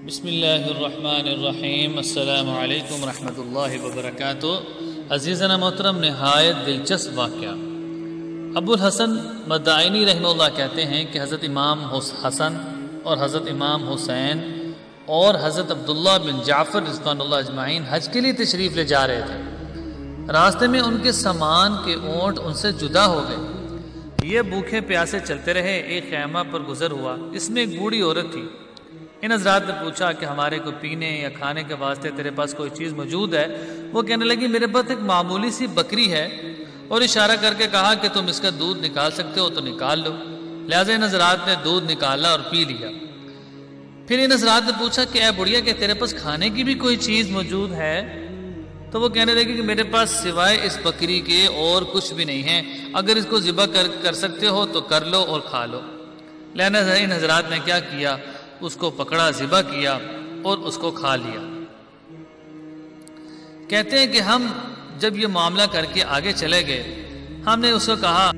بسم اللہ الرحمن الرحیم۔ السلام علیکم ورحمۃ اللہ وبرکاتہ۔ عزیزنا محترم، نہایت دلچسپ واقعہ۔ ابو الحسن مدائنی رحمہ اللہ کہتے ہیں کہ حضرت امام حسن اور حضرت امام حسین اور حضرت عبداللہ بن جعفر رضوان اللہ اجمعین حج کے لیے تشریف لے جا رہے تھے۔ راستے میں ان کے سامان کے اونٹ ان سے جدا ہو گئے۔ یہ بھوکے پیاسے چلتے رہے۔ ایک خیمہ پر گزر ہوا، اس میں ایک بوڑھی عورت تھی۔ ان حضرات نے پوچھا کہ ہمارے کو پینے یا کھانے کے واسطے تیرے پاس کوئی چیز موجود ہے؟ وہ کہنے لگی میرے پاس ایک معمولی سی بکری ہے، اور اشارہ کر کے کہا کہ تم اس کا دودھ نکال سکتے ہو تو نکال لو۔ لہٰذا ان حضرات نے دودھ نکالا اور پی لیا۔ پھر ان حضرات نے پوچھا کہ اے بڑھیا، کہ تیرے پاس کھانے کی بھی کوئی چیز موجود ہے؟ تو وہ کہنے لگی کہ میرے پاس سوائے اس بکری کے اور کچھ بھی نہیں ہے، اگر اس کو ذبح کر سکتے ہو تو کر لو اور کھا لو۔ لہٰذا ان حضرات نے کیا کیا، اس کو پکڑا، ذبح کیا اور اس کو کھا لیا۔ کہتے ہیں کہ ہم جب یہ معاملہ کر کے آگے چلے گئے، ہم نے اس کو کہا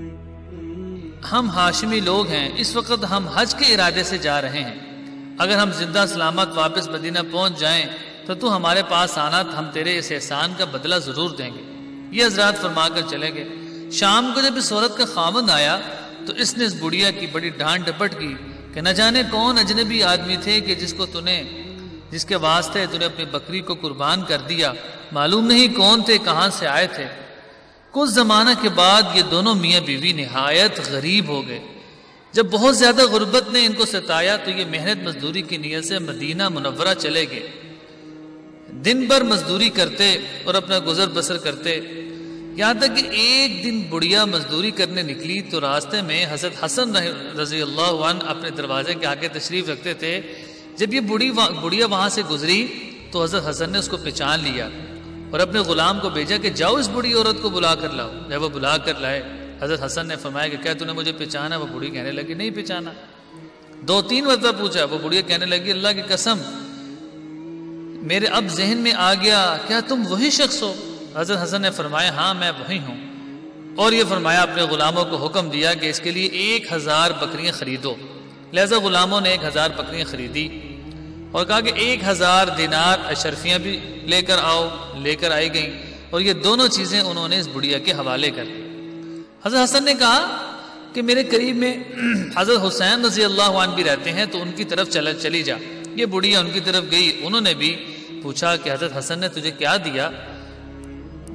ہم ہاشمی لوگ ہیں، اس وقت ہم حج کے ارادے سے جا رہے ہیں، اگر ہم زندہ سلامت واپس مدینہ پہنچ جائیں تو ہمارے پاس آنا، ہم تیرے اس احسان کا بدلہ ضرور دیں گے۔ یہ حضرات فرما کر چلے گئے۔ شام کو جب اس عورت کا خاوند آیا تو اس نے اس بڑھیا کی بڑی ڈانٹ ڈپٹ کی کہ نہ جانے کون اجنبی آدمی تھے کہ جس کے واسطے تو نے اپنی بکری کو قربان کر دیا، معلوم نہیں کون تھے، کہاں سے آئے تھے۔ کچھ زمانہ کے بعد یہ دونوں میاں بیوی نہایت غریب ہو گئے۔ جب بہت زیادہ غربت نے ان کو ستایا تو یہ محنت مزدوری کی نیت سے مدینہ منورہ چلے گئے۔ دن بھر مزدوری کرتے اور اپنا گزر بسر کرتے، یہاں تک کہ ایک دن بڑھیا مزدوری کرنے نکلی تو راستے میں حضرت حسن رضی اللہ عنہ اپنے دروازے کے آگے تشریف رکھتے تھے۔ جب یہ بڑھیا وہاں سے گزری تو حضرت حسن نے اس کو پہچان لیا اور اپنے غلام کو بھیجا کہ جاؤ اس بڑھی عورت کو بلا کر لاؤ۔ جب وہ بلا کر لائے، حضرت حسن نے فرمایا کہ کیا تو نے مجھے پہچانا؟ وہ بڑھی کہنے لگی نہیں پہچانا۔ 2-3 مرتبہ پوچھا، وہ بڑھیا کہنے لگی اللہ کی قسم میرے اب ذہن میں آ گیا، کیا تم وہی شخص ہو؟ حضرت حسن نے فرمایا ہاں میں وہی ہوں، اور یہ فرمایا اپنے غلاموں کو حکم دیا کہ اس کے لیے 1000 بکریاں خریدو۔ لہذا غلاموں نے 1000 بکریاں خریدی اور کہا کہ 1000 دینار اشرفیاں بھی لے کر آئی گئیں، اور یہ دونوں چیزیں انہوں نے اس بڑھیا کے حوالے کر دی۔ حضرت حسن نے کہا کہ میرے قریب میں حضرت حسین رضی اللہ عنہ بھی رہتے ہیں تو ان کی طرف چلی جا۔ یہ بڑھیا ان کی طرف گئی، انہوں نے بھی پوچھا کہ حضرت حسن نے تجھے کیا دیا؟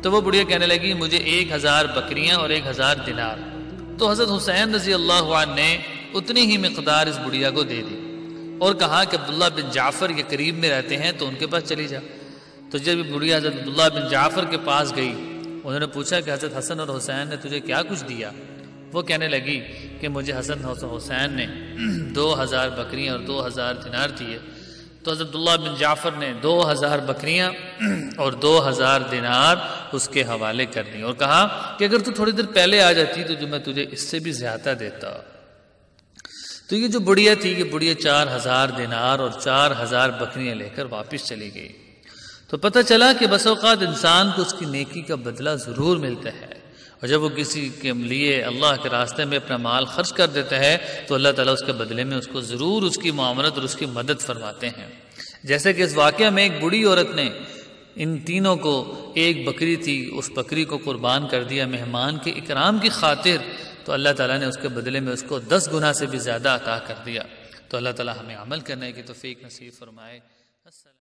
تو وہ بڑھیا کہنے لگی مجھے 1000 بکریاں اور 1000 دینار۔ تو حضرت حسین رضی اللہ عنہ نے اتنی ہی مقدار اس بڑھیا کو دے دی اور کہا کہ عبداللہ بن جعفر یہ قریب میں رہتے ہیں تو ان کے پاس چلی جا۔ تو جب یہ بڑھیا حضرت عبداللہ بن جعفر کے پاس گئی، انہوں نے پوچھا کہ حضرت حسن اور حسین نے تجھے کیا کچھ دیا؟ وہ کہنے لگی کہ مجھے حسن اور حسین نے 2000 بکریاں اور 2000 دینار دیے۔ تو حضرت عبداللہ بن جعفر نے 2000 بکریاں اور 2000 دینار اس کے حوالے کر دی اور کہا کہ اگر تو تھوڑی دیر پہلے آ جاتی تو جو میں تجھے اس سے بھی زیادہ دیتا۔ تو یہ جو بڑھیا تھی، یہ بڑھیا 4000 دینار اور 4000 بکریاں لے کر واپس چلی گئی۔ تو پتہ چلا کہ بس اوقات انسان کو اس کی نیکی کا بدلہ ضرور ملتا ہے، اور جب وہ کسی کے لیے اللہ کے راستے میں اپنا مال خرچ کر دیتا ہے تو اللہ تعالیٰ اس کے بدلے میں اس کو ضرور اس کی معاملت اور اس کی مدد فرماتے ہیں۔ جیسے کہ اس واقعہ میں ایک بڑی عورت نے ان تینوں کو، ایک بکری تھی، اس بکری کو قربان کر دیا مہمان کے اکرام کی خاطر، تو اللہ تعالیٰ نے اس کے بدلے میں اس کو 10 گنا سے بھی زیادہ عطا کر دیا۔ تو اللہ تعالیٰ ہمیں عمل کرنے کی توفیق نصیب فرمائے۔